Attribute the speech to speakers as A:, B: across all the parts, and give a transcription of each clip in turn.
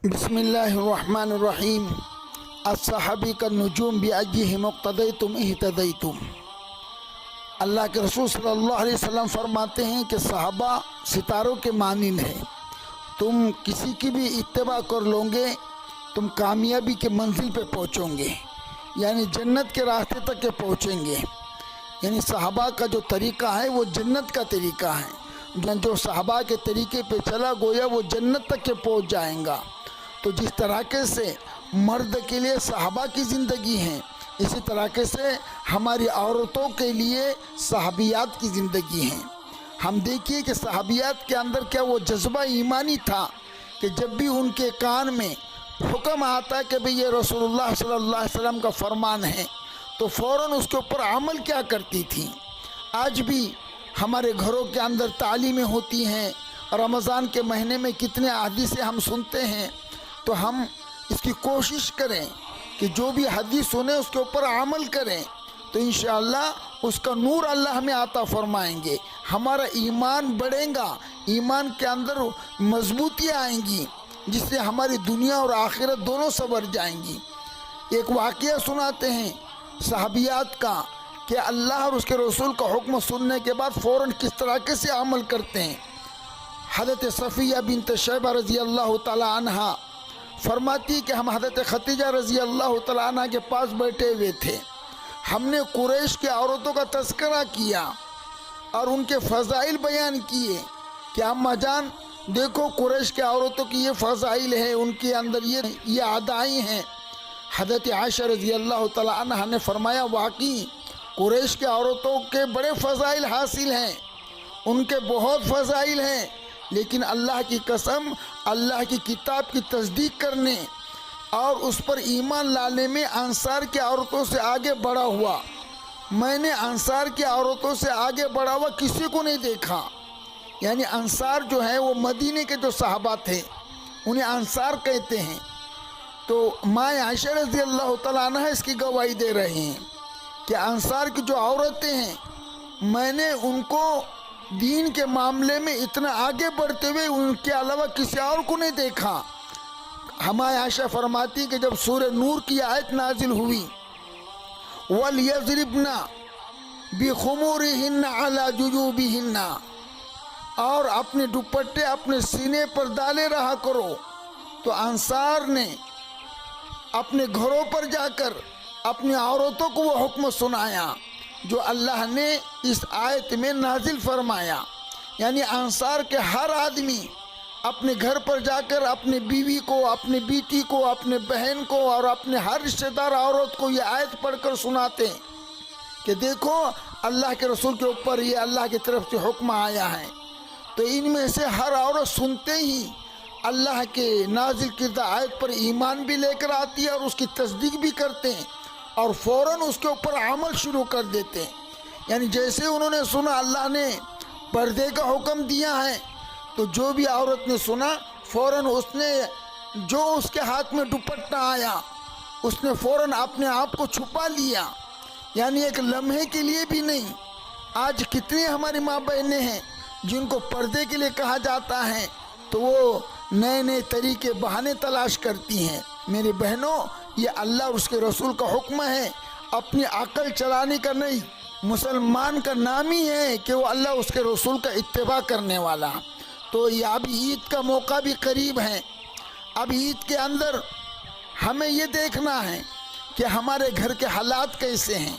A: बिस्मिल्लाहिर्रहमानिर्रहीम। अस्सहाबी का नुजूम बिअय्यिहि मुक़्तदैतुम इह्तदैतुम। अल्लाह के रसूल सल्लल्लाहु अलैहि वसल्लम फरमाते हैं कि सहाबा सितारों के मानिंद हैं। तुम किसी की भी इत्तिबा कर लोगे तुम कामयाबी के मंजिल पे पहुँचोगे, यानी जन्नत के रास्ते तक के पहुँचेंगे। यानी सहाबा का जो तरीक़ा है वो जन्नत का तरीक़ा है। जो सहाबा के तरीक़े पे चला गोया वो जन्नत तक के पहुँच जाएगा। तो जिस तरीके से मर्द के लिए सहाबा की ज़िंदगी है, इसी तरीके से हमारी औरतों के लिए सहाबियात की ज़िंदगी है। हम देखिए कि सहाबियात के अंदर क्या वो जज्बा ईमानी था कि जब भी उनके कान में हुक्म आता कि भाई ये रसूलुल्लाह सल्लल्लाहु अलैहि वसल्लम का फरमान है तो फ़ौरन उसके ऊपर अमल क्या करती थी। आज भी हमारे घरों के अंदर तालीमें होती हैं। रमज़ान के महीने में कितने हदीसें हम सुनते हैं, तो हम इसकी कोशिश करें कि जो भी हदीस सुने उसके ऊपर अमल करें, तो इंशाअल्लाह उसका नूर अल्लाह हमें आता फरमाएंगे। हमारा ईमान बढ़ेगा, ईमान के अंदर मजबूतियाँ आएंगी जिससे हमारी दुनिया और आखिरत दोनों संवर जाएंगी। एक वाक़या सुनाते हैं सहाबियात का कि अल्लाह और उसके रसूल का हुक्म सुनने के बाद फ़ौरन किस तरीके से अमल करते हैं। हज़रत सफ़िया बिन्त शैबा रज़ी अल्लाह ताला अन्हा फरमाती कि हम हज़रत खतीजा रज़ी अल्लाह ताला अन्हा के पास बैठे हुए थे। हमने कुरैश के औरतों का तज़किरा किया और उनके फ़ज़ाइल बयान किए कि अम्मा जान देखो कुरैश के औरतों की ये फ़ज़ाइल है, उनके अंदर ये अदाएँ हैं। हज़रत आयशा रज़ी अल्लाह ताला अन्हा ने फरमाया वाकई कुरैश के औरतों के बड़े फ़ज़ाइल हासिल हैं, उनके बहुत फ़ज़ाइल हैं, लेकिन अल्लाह की कसम अल्लाह की किताब की तस्दीक करने और उस पर ईमान लाने में अंसार की औरतों से आगे बढ़ा हुआ मैंने अंसार की औरतों से आगे बढ़ा हुआ किसी को नहीं देखा। यानी अंसार जो है वो मदीने के जो सहाबा थे उन्हें अंसार कहते हैं। तो माँ आयशा रज़ी अल्लाह ताला अन्हा इसकी गवाही दे रहे हैं कि अंसार की जो औरतें हैं मैंने उनको दीन के मामले में इतना आगे बढ़ते हुए उनके अलावा किसी और को नहीं देखा। हमारी आयशा फरमाती कि जब सूरह नूर की आयत नाजिल हुई वल यज़रिबना बिखुमुरिहिन्ना अला जुजूबिहिन्ना, और अपने दुपट्टे अपने सीने पर डाले रहा करो, तो अंसार ने अपने घरों पर जाकर अपनी औरतों को वो हुक्म सुनाया जो अल्लाह ने इस आयत में नाजिल फरमाया। यानी अंसार के हर आदमी अपने घर पर जाकर अपने बीवी को, अपनी बेटी को, अपने बहन को और अपने हर रिश्तेदार औरत को ये आयत पढ़कर सुनाते हैं कि देखो अल्लाह के रसूल के ऊपर ये अल्लाह की तरफ से हुक्म आया है। तो इनमें से हर औरत सुनते ही अल्लाह के नाजिल किर्दा आयत पर ईमान भी लेकर आती है और उसकी तस्दीक भी करते हैं और फ़ौरन उसके ऊपर अमल शुरू कर देते हैं। यानी जैसे उन्होंने सुना अल्लाह ने पर्दे का हुक्म दिया है, तो जो भी औरत ने सुना फ़ौरन उसने जो उसके हाथ में दुपट्टा आया उसने फ़ौरन अपने आप को छुपा लिया। यानी एक लम्हे के लिए भी नहीं। आज कितनी हमारी माँ बहनें हैं जिनको पर्दे के लिए कहा जाता है तो वो नए नए तरीके बहाने तलाश करती हैं। मेरी बहनों, ये अल्लाह और उसके रसूल का हुक्म है, अपनी अकल चलाने का नहीं। मुसलमान का नाम ही है कि वो अल्लाह उसके रसूल का इत्तिबा करने वाला। तो ये अभी ईद का मौका भी करीब है। अब ईद के अंदर हमें ये देखना है कि हमारे घर के हालात कैसे हैं।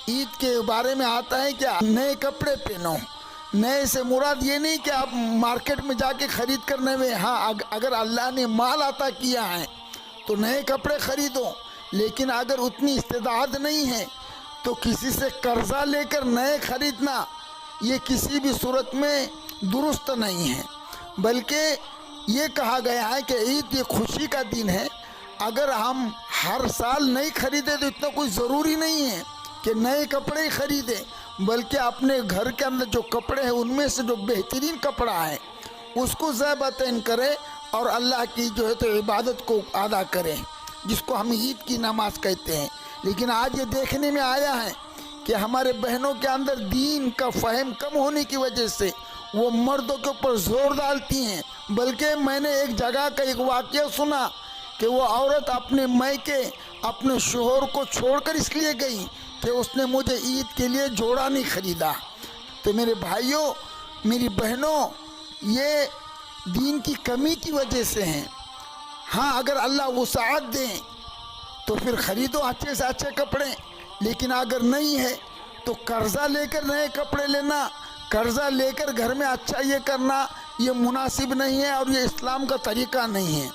A: ईद के बारे में आता है कि नए कपड़े पहनो। नए से मुराद ये नहीं कि आप मार्केट में जाके ख़रीद करने में, हाँ अगर अल्लाह ने माल अता किया है तो नए कपड़े ख़रीदो, लेकिन अगर उतनी इस्तेदाद नहीं है तो किसी से कर्जा लेकर नए ख़रीदना ये किसी भी सूरत में दुरुस्त नहीं है। बल्कि ये कहा गया है कि ईद ये खुशी का दिन है। अगर हम हर साल नहीं ख़रीदें तो इतना कोई ज़रूरी नहीं है कि नए कपड़े ही ख़रीदें, बल्कि अपने घर के अंदर जो कपड़े हैं उनमें से जो बेहतरीन कपड़ा है उसको ज़ेबतन करें और अल्लाह की जो है तो इबादत को अदा करें, जिसको हम ईद की नमाज कहते हैं। लेकिन आज ये देखने में आया है कि हमारे बहनों के अंदर दीन का फ़हम कम होने की वजह से वो मर्दों के ऊपर ज़ोर डालती हैं بلکہ میں نے ایک جگہ کا ایک واقعہ سنا کہ وہ عورت اپنے میکے اپنے شوہر کو چھوڑ کر اس لیے گئی کہ اس نے مجھے عید کے لیے جوڑا نہیں خریدا۔ تو میرے بھائیوں، میری بہنوں، یہ دین کی کمی کی وجہ سے ہیں۔ ہاں اگر اللہ وسعت دیں تو پھر خریدو اچھے سے اچھے کپڑے، لیکن اگر نہیں ہے تو قرضہ لے کر نئے کپڑے لینا، قرضہ لے کر گھر میں اچھا یہ کرنا، یہ مناسب نہیں ہے اور یہ اسلام کا طریقہ نہیں ہے۔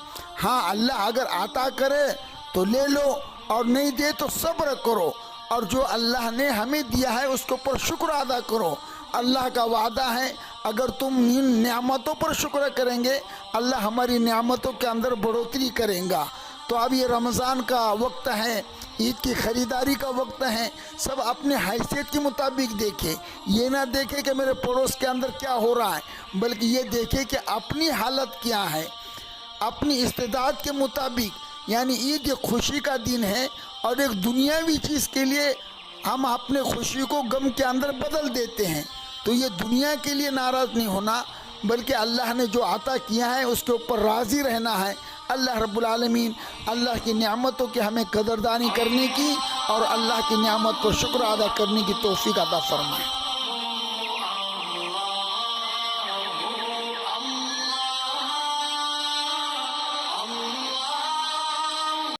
A: ہاں اللہ اگر عطا کرے تو لے لو اور نہیں دے تو صبر کرو، اور جو اللہ نے ہمیں دیا ہے اس کے اوپر شکر ادا کرو۔ اللہ کا وعدہ ہے اگر تم ان نعمتوں پر شکر کریں گے اللہ ہماری نعمتوں کے اندر بڑھوتری کریں گا۔ تو اب یہ رمضان کا وقت ہے، عید کی خریداری کا وقت ہے، سب اپنے حیثیت کے مطابق دیکھیں، یہ نہ دیکھیں کہ میرے پڑوس کے اندر کیا ہو رہا ہے، بلکہ یہ دیکھیں کہ اپنی حالت کیا ہے، اپنی استعداد کے مطابق۔ یعنی عید ایک خوشی کا دن ہے، اور ایک دنیاوی چیز کے لیے ہم اپنے خوشی کو غم کے اندر بدل دیتے ہیں، تو یہ دنیا کے لیے ناراض نہیں ہونا، بلکہ اللہ نے جو عطا کیا ہے اس کے اوپر راضی رہنا ہے۔ اللہ رب العالمین اللہ کی نعمتوں کی ہمیں قدردانی کرنے کی اور اللہ کی نعمت پر شکر ادا کرنے کی توفیق عطا فرمائے۔